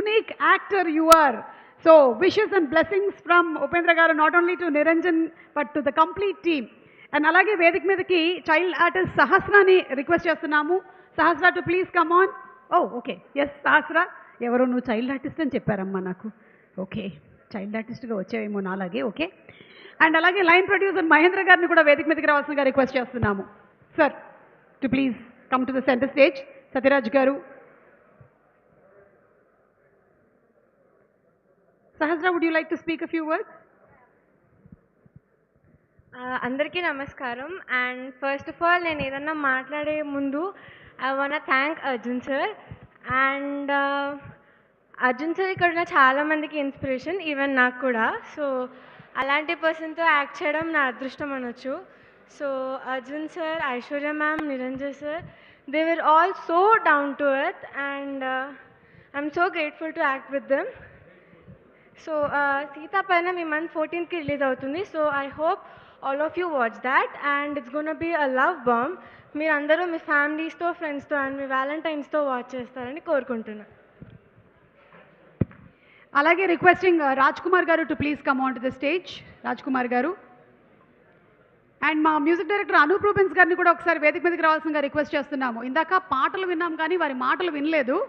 unique actor you are. So wishes and blessings from Upendra garu, not only to Niranjan but to the complete team. And alage Vedik మీదకి child artist సహస్రాని request చేస్తున్నాము. Sahasra to please come on. Oh okay, yes Sahasra, ఎవరో నువ్వు child artist అని చెప్పారమ్మా నాకు. Okay, child ఆర్టిస్ట్గా వచ్చావేమో నాలాగే. Okay, and అలాగే లైన్ ప్రొడ్యూసర్ మహేంద్ర గారిని కూడా వేదిక మీదకి రావాల్సిందిగా రిక్వెస్ట్ చేస్తున్నాము. Sir to please come to the centre stage. Sathyaraj గారు, Sahasra, would you like to speak a few words? అందరికీ నమస్కారం. అండ్ ఫస్ట్ ఆఫ్ ఆల్ నేను ఏదన్నా మాట్లాడే ముందు I want thank Arjun sir. And Arjun sir ఇక్కడ ఉన్న చాలామందికి ఇన్స్పిరేషన్, ఈవెన్ నాకు కూడా. సో అలాంటి పర్సన్తో యాక్ట్ చేయడం నా అదృష్టం అనొచ్చు. So Arjun sir, Aishwarya ma'am, Niranjan sir, they were all so down to earth and I'm so grateful to act with them. So Sita పైన మీ మంత్ 14th రిలీజ్ అవుతుంది. So I hope all of you watch that and it's gonna be a love bomb. మీరు అందరూ మీ ఫ్యామిలీస్తో, ఫ్రెండ్స్తో and me వ్యాలంటైన్స్తో watch చేస్తారని కోరుకుంటున్నాను. అలాగే రిక్వెస్టింగ్ రాజ్ కుమార్ గారు to please come on to the stage. Raj Kumar గారు అండ్ మా మ్యూజిక్ డైరెక్టర్ అనూప్ రూబెన్స్ గారిని కూడా ఒకసారి వేదిక మీదకి రావాల్సిందిగా రిక్వెస్ట్ చేస్తున్నాము. ఇందాక పాటలు విన్నాం కానీ వారి మాటలు వినలేదు.